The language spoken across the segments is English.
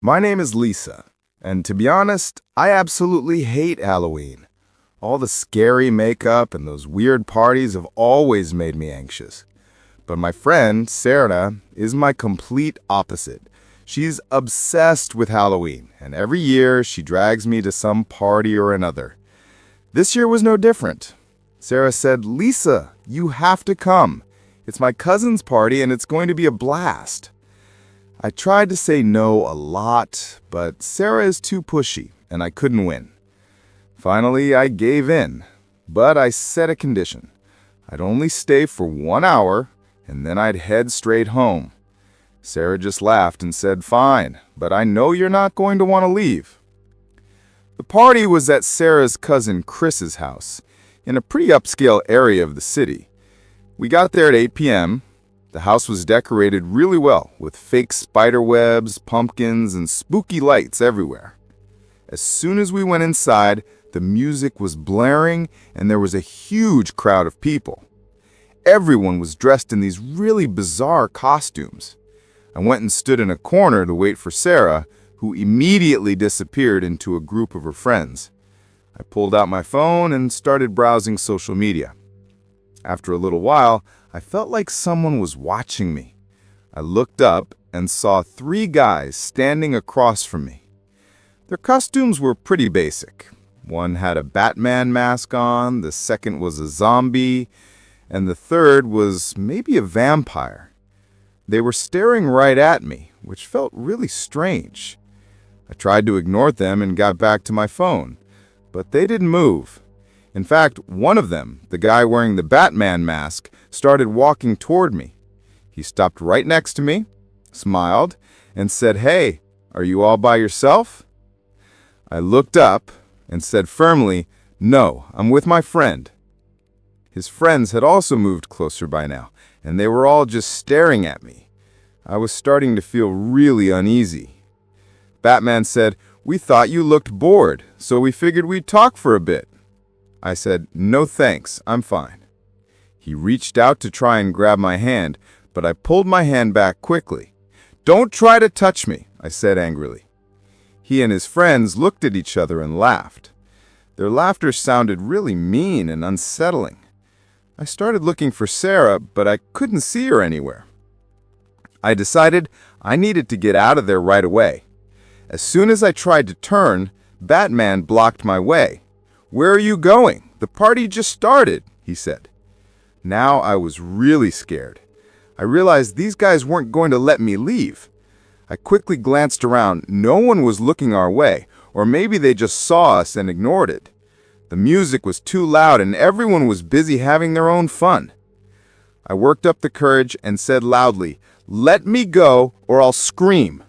My name is Lisa, and to be honest, I absolutely hate Halloween. All the scary makeup and those weird parties have always made me anxious. But my friend, Sarah, is my complete opposite. She's obsessed with Halloween, and every year she drags me to some party or another. This year was no different. Sarah said, "Lisa, you have to come. It's my cousin's party and it's going to be a blast." I tried to say no a lot, but Sarah is too pushy, and I couldn't win. Finally, I gave in, but I set a condition. I'd only stay for 1 hour, and then I'd head straight home. Sarah just laughed and said, "Fine, but I know you're not going to want to leave." The party was at Sarah's cousin Chris's house, in a pretty upscale area of the city. We got there at 8 p.m., The house was decorated really well, with fake spider webs, pumpkins, and spooky lights everywhere. As soon as we went inside, the music was blaring and there was a huge crowd of people. Everyone was dressed in these really bizarre costumes. I went and stood in a corner to wait for Sarah, who immediately disappeared into a group of her friends. I pulled out my phone and started browsing social media. After a little while, I felt like someone was watching me. I looked up and saw 3 guys standing across from me. Their costumes were pretty basic. One had a Batman mask on, the second was a zombie, and the third was maybe a vampire. They were staring right at me, which felt really strange. I tried to ignore them and got back to my phone, but they didn't move. In fact, one of them, the guy wearing the Batman mask, started walking toward me. He stopped right next to me, smiled, and said, "Hey, are you all by yourself?" I looked up and said firmly, "No, I'm with my friend." His friends had also moved closer by now, and they were all just staring at me. I was starting to feel really uneasy. Batman said, "We thought you looked bored, so we figured we'd talk for a bit." I said, "No thanks, I'm fine." He reached out to try and grab my hand, but I pulled my hand back quickly. "Don't try to touch me," I said angrily. He and his friends looked at each other and laughed. Their laughter sounded really mean and unsettling. I started looking for Sarah, but I couldn't see her anywhere. I decided I needed to get out of there right away. As soon as I tried to turn, Batman blocked my way. "Where are you going? The party just started," he said. Now I was really scared. I realized these guys weren't going to let me leave. I quickly glanced around. No one was looking our way, or maybe they just saw us and ignored it. The music was too loud and everyone was busy having their own fun. I worked up the courage and said loudly, "Let me go or I'll scream."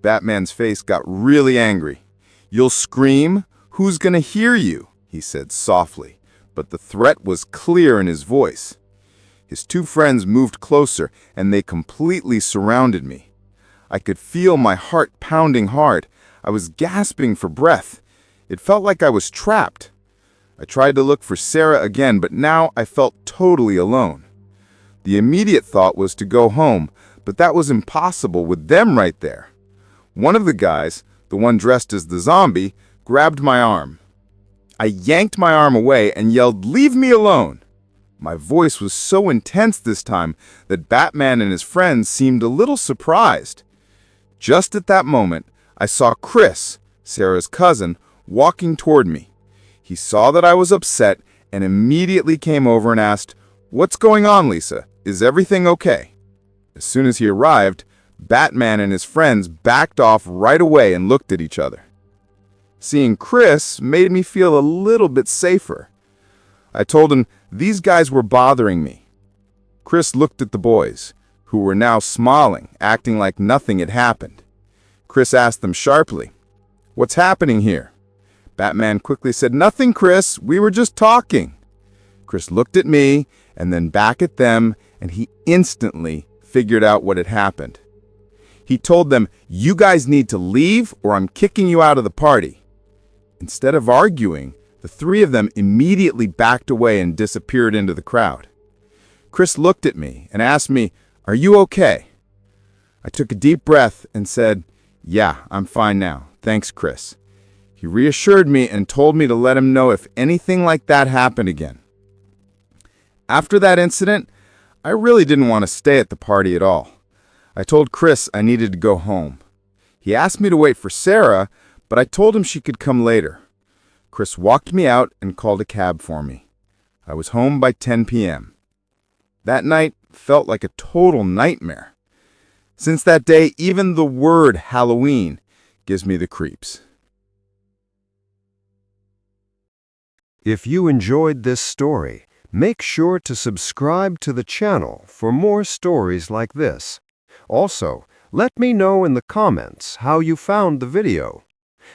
Batman's face got really angry. "You'll scream? Who's gonna hear you?" he said softly, but the threat was clear in his voice. His 2 friends moved closer, and they completely surrounded me. I could feel my heart pounding hard. I was gasping for breath. It felt like I was trapped. I tried to look for Sarah again, but now I felt totally alone. The immediate thought was to go home, but that was impossible with them right there. One of the guys, the one dressed as the zombie, grabbed my arm. I yanked my arm away and yelled, "Leave me alone!" My voice was so intense this time that Batman and his friends seemed a little surprised. Just at that moment, I saw Chris, Sarah's cousin, walking toward me. He saw that I was upset and immediately came over and asked, "What's going on, Lisa? Is everything okay?" As soon as he arrived, Batman and his friends backed off right away and looked at each other. Seeing Chris made me feel a little bit safer. I told him these guys were bothering me. Chris looked at the boys, who were now smiling, acting like nothing had happened. Chris asked them sharply, "What's happening here?" Batman quickly said, "Nothing, Chris. We were just talking." Chris looked at me and then back at them, and he instantly figured out what had happened. He told them, "You guys need to leave or I'm kicking you out of the party." Instead of arguing, the 3 of them immediately backed away and disappeared into the crowd. Chris looked at me and asked me, "Are you okay?" I took a deep breath and said, Yeah, I'm fine now. Thanks, Chris. He reassured me and told me to let him know if anything like that happened again. After that incident, I really didn't want to stay at the party at all. I told Chris I needed to go home. He asked me to wait for Sarah, but I told him she could come later. Chris walked me out and called a cab for me. I was home by 10 p.m. That night felt like a total nightmare. Since that day, even the word Halloween gives me the creeps. If you enjoyed this story, make sure to subscribe to the channel for more stories like this. Also, let me know in the comments how you found the video.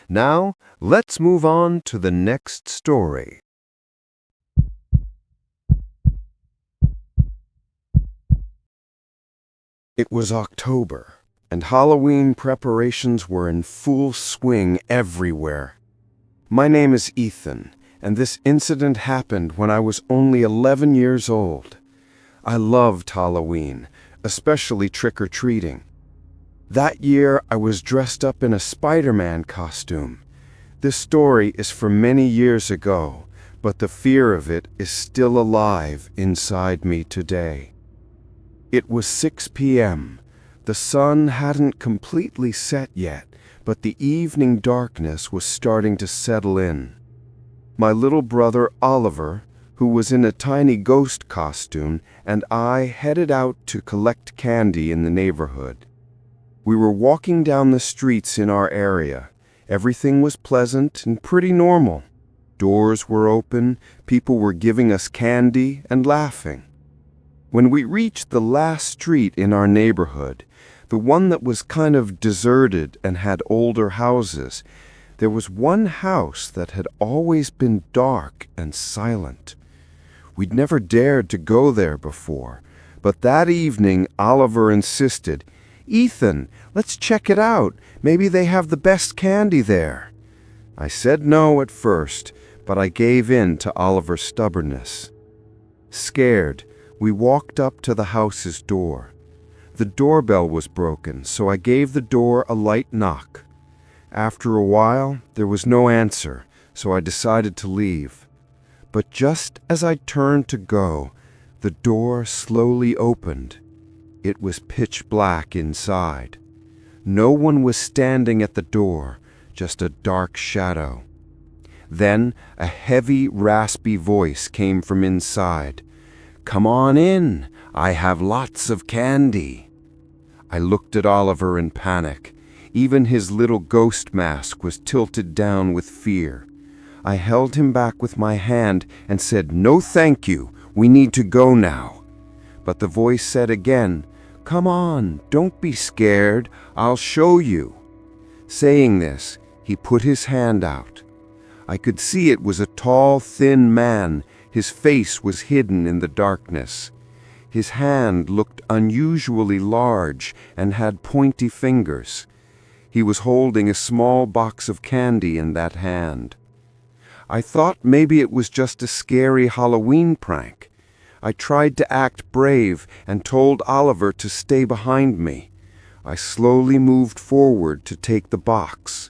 Now, let's move on to the next story. It was October, and Halloween preparations were in full swing everywhere. My name is Ethan, and this incident happened when I was only 11 years old. I loved Halloween, especially trick-or-treating. That year, I was dressed up in a Spider-Man costume. This story is from many years ago, but the fear of it is still alive inside me today. It was 6 p.m. The sun hadn't completely set yet, but the evening darkness was starting to settle in. My little brother Oliver, who was in a tiny ghost costume, and I headed out to collect candy in the neighborhood. We were walking down the streets in our area. Everything was pleasant and pretty normal. Doors were open, people were giving us candy and laughing. When we reached the last street in our neighborhood, the one that was kind of deserted and had older houses, there was one house that had always been dark and silent. We'd never dared to go there before, but that evening Oliver insisted, "Ethan, let's check it out. Maybe they have the best candy there." I said no at first, but I gave in to Oliver's stubbornness. Scared, we walked up to the house's door. The doorbell was broken, so I gave the door a light knock. After a while, there was no answer, so I decided to leave. But just as I turned to go, the door slowly opened. It was pitch black inside. No one was standing at the door, just a dark shadow. Then a heavy, raspy voice came from inside. "Come on in. I have lots of candy." I looked at Oliver in panic. Even his little ghost mask was tilted down with fear. I held him back with my hand and said, "No, thank you. We need to go now." But the voice said again, "Come on, don't be scared. I'll show you." Saying this, he put his hand out. I could see it was a tall, thin man. His face was hidden in the darkness. His hand looked unusually large and had pointy fingers. He was holding a small box of candy in that hand. I thought maybe it was just a scary Halloween prank. I tried to act brave and told Oliver to stay behind me. I slowly moved forward to take the box.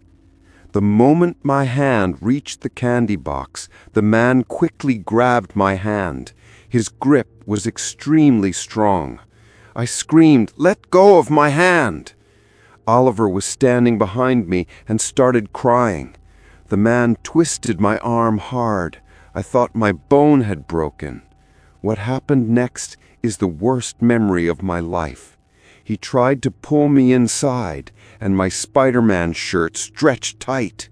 The moment my hand reached the candy box, the man quickly grabbed my hand. His grip was extremely strong. I screamed, "Let go of my hand!" Oliver was standing behind me and started crying. The man twisted my arm hard. I thought my bone had broken. What happened next is the worst memory of my life. He tried to pull me inside, and my Spider-Man shirt stretched tight.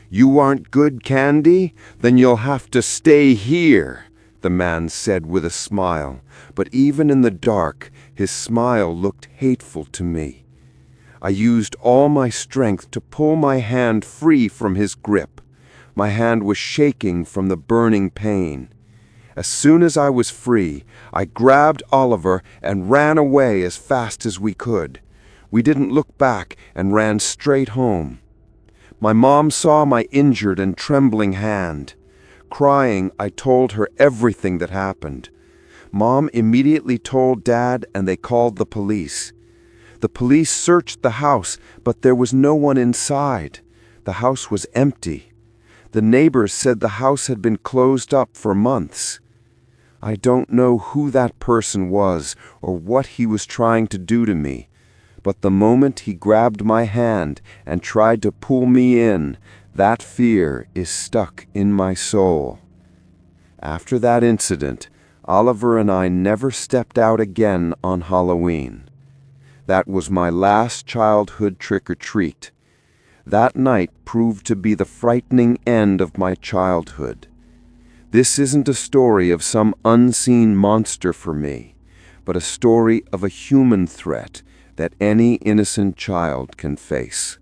"You aren't good candy? Then you'll have to stay here," the man said with a smile. But even in the dark, his smile looked hateful to me. I used all my strength to pull my hand free from his grip. My hand was shaking from the burning pain. As soon as I was free, I grabbed Oliver and ran away as fast as we could. We didn't look back and ran straight home. My mom saw my injured and trembling hand. Crying, I told her everything that happened. Mom immediately told Dad, and they called the police. The police searched the house, but there was no one inside. The house was empty. The neighbors said the house had been closed up for months. I don't know who that person was or what he was trying to do to me, but the moment he grabbed my hand and tried to pull me in, that fear is stuck in my soul. After that incident, Oliver and I never stepped out again on Halloween. That was my last childhood trick-or-treat. That night proved to be the frightening end of my childhood. This isn't a story of some unseen monster for me, but a story of a human threat that any innocent child can face.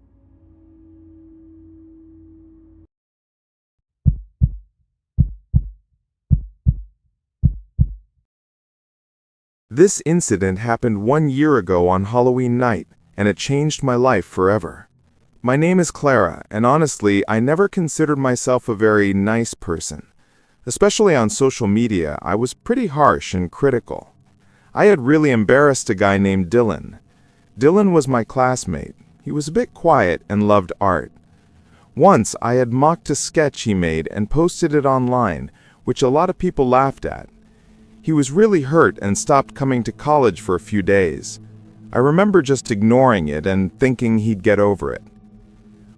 This incident happened 1 year ago on Halloween night, and it changed my life forever. My name is Clara, and honestly, I never considered myself a very nice person. Especially on social media, I was pretty harsh and critical. I had really embarrassed a guy named Dylan. Dylan was my classmate. He was a bit quiet and loved art. Once, I had mocked a sketch he made and posted it online, which a lot of people laughed at. He was really hurt and stopped coming to college for a few days. I remember just ignoring it and thinking he'd get over it.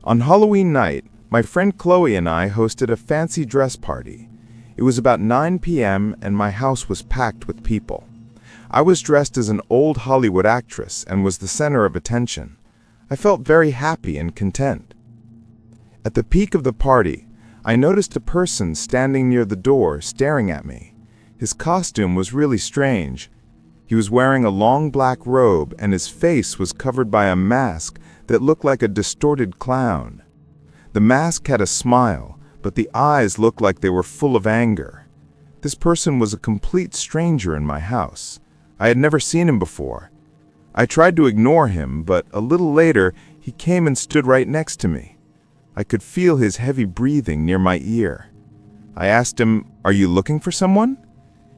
On Halloween night, my friend Chloe and I hosted a fancy dress party. It was about 9 p.m. and my house was packed with people. I was dressed as an old Hollywood actress and was the center of attention. I felt very happy and content. At the peak of the party, I noticed a person standing near the door staring at me. His costume was really strange. He was wearing a long black robe and his face was covered by a mask that looked like a distorted clown. The mask had a smile, but the eyes looked like they were full of anger. This person was a complete stranger in my house. I had never seen him before. I tried to ignore him, but a little later he came and stood right next to me. I could feel his heavy breathing near my ear. I asked him, "Are you looking for someone?"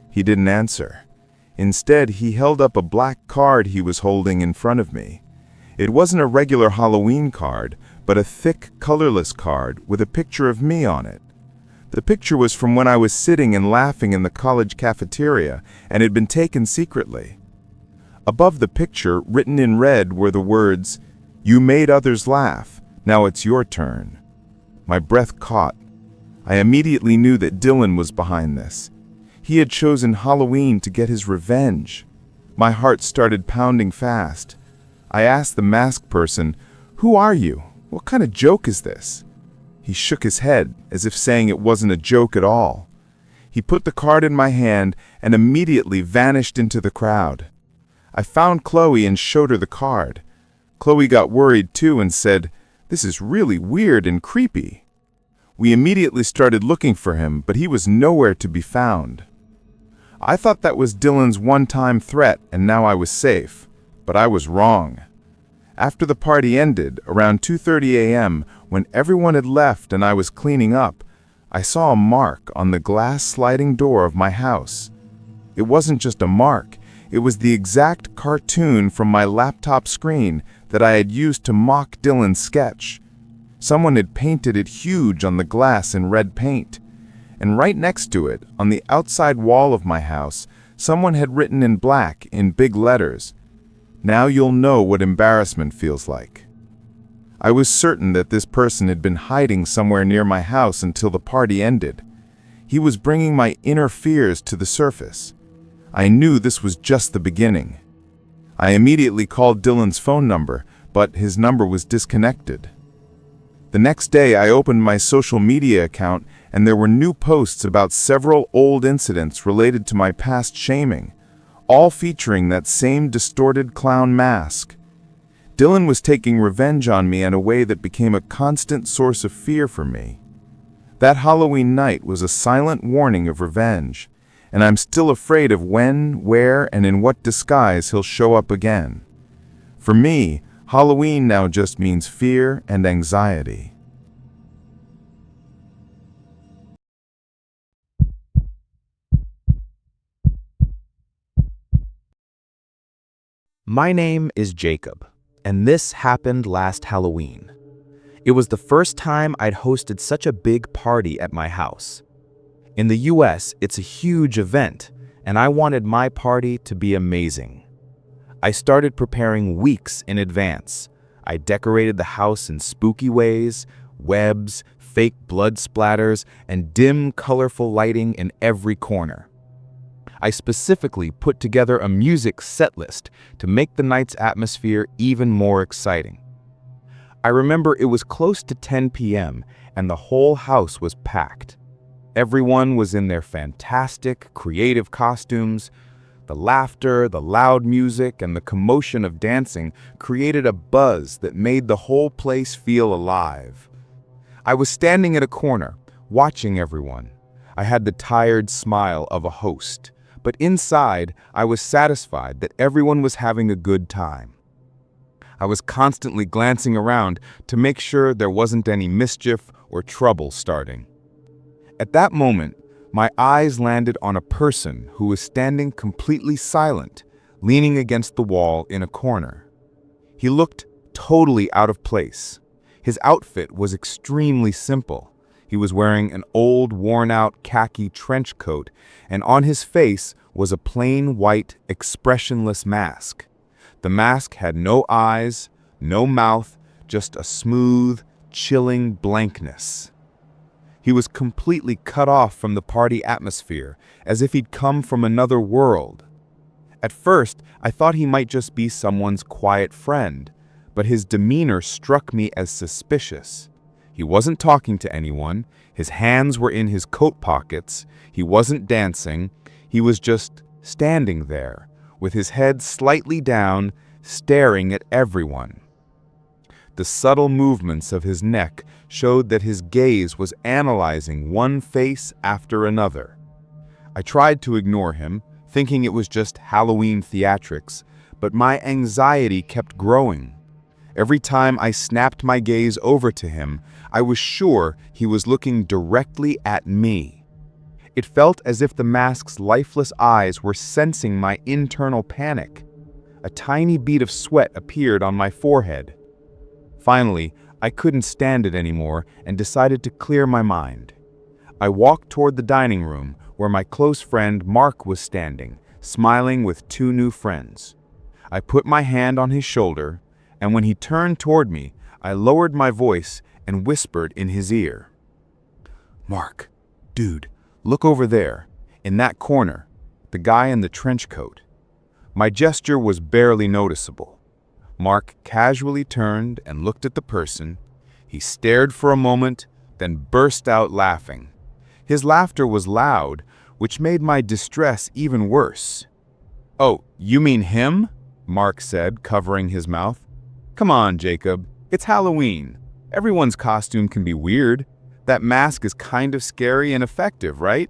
He didn't answer. Instead, he held up a black card he was holding in front of me. It wasn't a regular Halloween card, but a thick, colorless card with a picture of me on it. The picture was from when I was sitting and laughing in the college cafeteria and had been taken secretly. Above the picture, written in red, were the words, "You made others laugh. Now it's your turn." My breath caught. I immediately knew that Dylan was behind this. He had chosen Halloween to get his revenge. My heart started pounding fast. I asked the masked person, "Who are you? What kind of joke is this?" He shook his head, as if saying it wasn't a joke at all. He put the card in my hand and immediately vanished into the crowd. I found Chloe and showed her the card. Chloe got worried too and said, "This is really weird and creepy." We immediately started looking for him, but he was nowhere to be found. I thought that was Dylan's one-time threat and now I was safe, but I was wrong. After the party ended, around 2:30 a.m., when everyone had left and I was cleaning up, I saw a mark on the glass sliding door of my house. It wasn't just a mark, it was the exact cartoon from my laptop screen that I had used to mock Dylan's sketch. Someone had painted it huge on the glass in red paint. And right next to it, on the outside wall of my house, someone had written in black, in big letters, "Now you'll know what embarrassment feels like." I was certain that this person had been hiding somewhere near my house until the party ended. He was bringing my inner fears to the surface. I knew this was just the beginning. I immediately called Dylan's phone number, but his number was disconnected. The next day, I opened my social media account and there were new posts about several old incidents related to my past shaming, all featuring that same distorted clown mask. Dylan was taking revenge on me in a way that became a constant source of fear for me. That Halloween night was a silent warning of revenge, and I'm still afraid of when, where, and in what disguise he'll show up again. For me, Halloween now just means fear and anxiety. My name is Jacob, and this happened last Halloween. It was the first time I'd hosted such a big party at my house. In the US, it's a huge event, and I wanted my party to be amazing. I started preparing weeks in advance. I decorated the house in spooky ways, webs, fake blood splatters, and dim, colorful lighting in every corner. I specifically put together a music set list to make the night's atmosphere even more exciting. I remember it was close to 10 p.m. and the whole house was packed. Everyone was in their fantastic, creative costumes. The laughter, the loud music, and the commotion of dancing created a buzz that made the whole place feel alive. I was standing at a corner, watching everyone. I had the tired smile of a host, but inside, I was satisfied that everyone was having a good time. I was constantly glancing around to make sure there wasn't any mischief or trouble starting. At that moment, my eyes landed on a person who was standing completely silent, leaning against the wall in a corner. He looked totally out of place. His outfit was extremely simple. He was wearing an old, worn-out khaki trench coat, and on his face was a plain white, expressionless mask. The mask had no eyes, no mouth, just a smooth, chilling blankness. He was completely cut off from the party atmosphere, as if he'd come from another world. At first, I thought he might just be someone's quiet friend, but his demeanor struck me as suspicious. He wasn't talking to anyone, his hands were in his coat pockets, he wasn't dancing, he was just standing there, with his head slightly down, staring at everyone. The subtle movements of his neck showed that his gaze was analyzing one face after another. I tried to ignore him, thinking it was just Halloween theatrics, but my anxiety kept growing. Every time I snapped my gaze over to him, I was sure he was looking directly at me. It felt as if the mask's lifeless eyes were sensing my internal panic. A tiny bead of sweat appeared on my forehead. Finally, I couldn't stand it anymore and decided to clear my mind. I walked toward the dining room where my close friend Mark was standing, smiling with two new friends. I put my hand on his shoulder, and when he turned toward me, I lowered my voice and whispered in his ear. "Mark, dude, look over there, in that corner, the guy in the trench coat." My gesture was barely noticeable. Mark casually turned and looked at the person. He stared for a moment, then burst out laughing. His laughter was loud, which made my distress even worse. "Oh, you mean him?" Mark said, covering his mouth. "Come on, Jacob. It's Halloween. Everyone's costume can be weird. That mask is kind of scary and effective, right?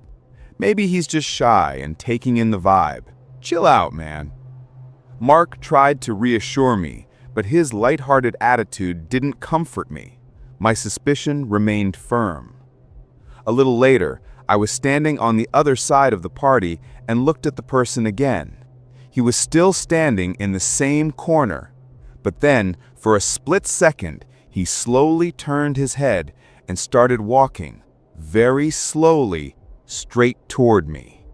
Maybe he's just shy and taking in the vibe. Chill out, man." Mark tried to reassure me, but his lighthearted attitude didn't comfort me. My suspicion remained firm. A little later, I was standing on the other side of the party and looked at the person again. He was still standing in the same corner. But then, for a split second, he slowly turned his head and started walking, very slowly, straight toward me.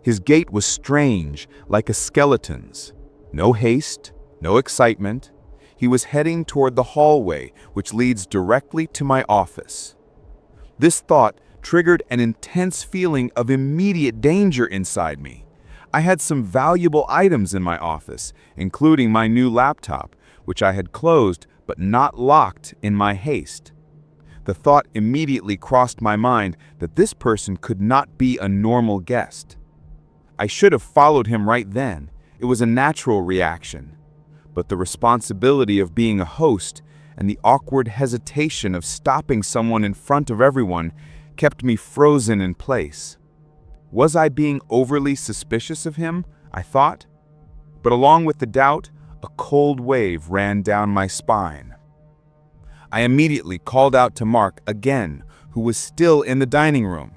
His gait was strange, like a skeleton's. No haste, no excitement. He was heading toward the hallway, which leads directly to my office. This thought triggered an intense feeling of immediate danger inside me. I had some valuable items in my office, including my new laptop, which I had closed but not locked in my haste. The thought immediately crossed my mind that this person could not be a normal guest. I should have followed him right then. It was a natural reaction. But the responsibility of being a host and the awkward hesitation of stopping someone in front of everyone kept me frozen in place. Was I being overly suspicious of him? I thought. But along with the doubt, a cold wave ran down my spine. I immediately called out to Mark again, who was still in the dining room.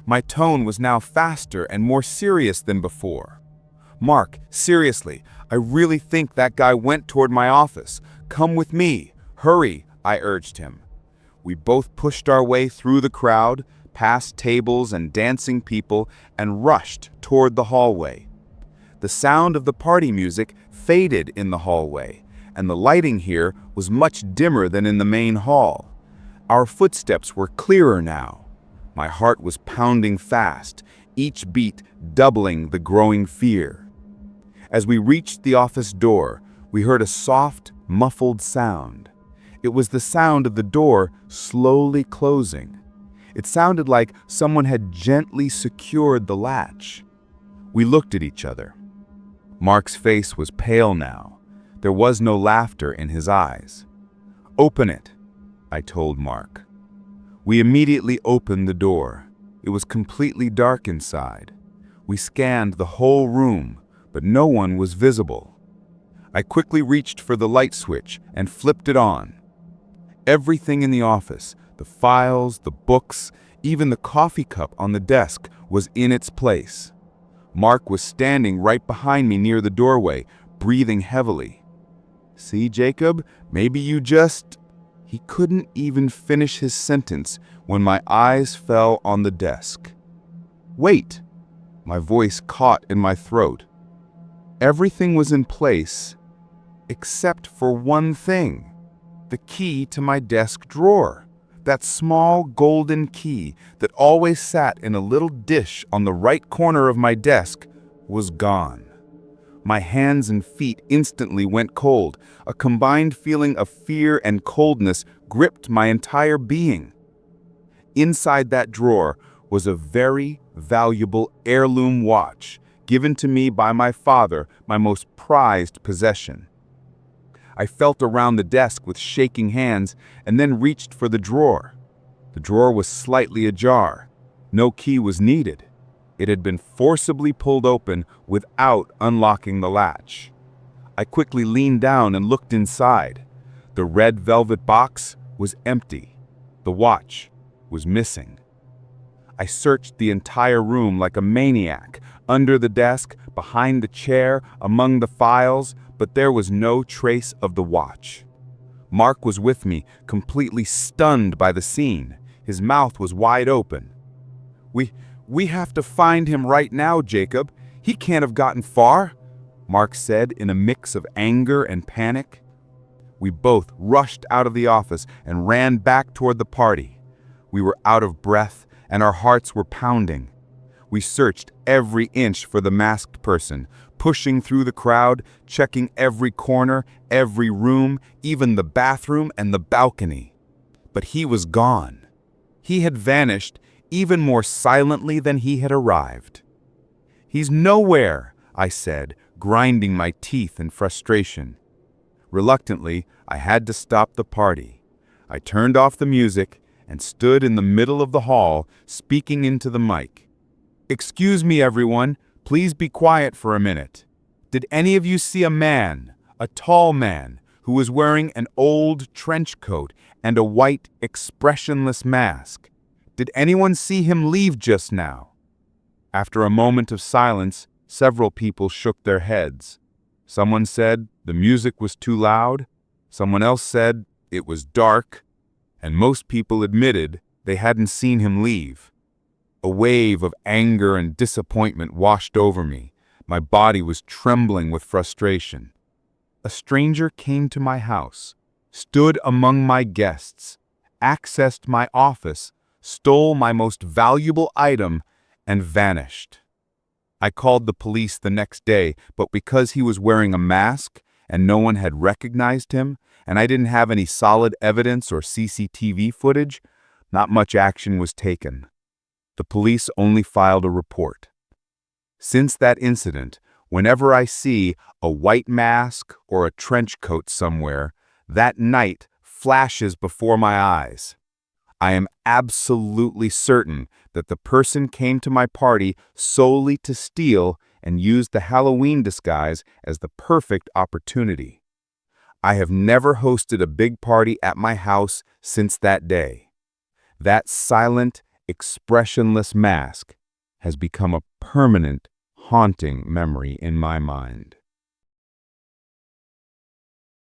My tone was now faster and more serious than before. "Mark, seriously, I really think that guy went toward my office. Come with me. Hurry, I urged him. We both pushed our way through the crowd, past tables and dancing people, and rushed toward the hallway. The sound of the party music faded in the hallway, and the lighting here was much dimmer than in the main hall. Our footsteps were clearer now. My heart was pounding fast, each beat doubling the growing fear. As we reached the office door, we heard a soft, muffled sound. It was the sound of the door slowly closing. It sounded like someone had gently secured the latch. We looked at each other. Mark's face was pale now. There was no laughter in his eyes. "Open it," I told Mark. We immediately opened the door. It was completely dark inside. We scanned the whole room, but no one was visible. I quickly reached for the light switch and flipped it on. Everything in the office, the files, the books, even the coffee cup on the desk, was in its place. Mark was standing right behind me near the doorway, breathing heavily. "See, Jacob, maybe you just—" He couldn't even finish his sentence when my eyes fell on the desk. "Wait!" My voice caught in my throat. Everything was in place, except for one thing. The key to my desk drawer. That small golden key that always sat in a little dish on the right corner of my desk was gone. My hands and feet instantly went cold. A combined feeling of fear and coldness gripped my entire being. Inside that drawer was a very valuable heirloom watch given to me by my father, my most prized possession. I felt around the desk with shaking hands and then reached for the drawer. The drawer was slightly ajar. No key was needed. It had been forcibly pulled open without unlocking the latch. I quickly leaned down and looked inside. The red velvet box was empty. The watch was missing. I searched the entire room like a maniac, under the desk, behind the chair, among the files, but there was no trace of the watch. Mark was with me, completely stunned by the scene. His mouth was wide open. We have to find him right now, Jacob. He can't have gotten far," Mark said in a mix of anger and panic. We both rushed out of the office and ran back toward the party. We were out of breath and our hearts were pounding. We searched every inch for the masked person, pushing through the crowd, checking every corner, every room, even the bathroom and the balcony. But he was gone. He had vanished even more silently than he had arrived. "He's nowhere," I said, grinding my teeth in frustration. Reluctantly, I had to stop the party. I turned off the music and stood in the middle of the hall, speaking into the mic. "Excuse me, everyone. Please be quiet for a minute. Did any of you see a man, a tall man, who was wearing an old trench coat and a white, expressionless mask? Did anyone see him leave just now?" After a moment of silence, several people shook their heads. Someone said the music was too loud. Someone else said it was dark. And most people admitted they hadn't seen him leave. A wave of anger and disappointment washed over me. My body was trembling with frustration. A stranger came to my house, stood among my guests, accessed my office, stole my most valuable item, and vanished. I called the police the next day, but because he was wearing a mask and no one had recognized him, and I didn't have any solid evidence or CCTV footage, not much action was taken. The police only filed a report. Since that incident, whenever I see a white mask or a trench coat somewhere, that night flashes before my eyes. I am absolutely certain that the person came to my party solely to steal and used the Halloween disguise as the perfect opportunity. I have never hosted a big party at my house since that day. That silent, expressionless mask has become a permanent, haunting memory in my mind.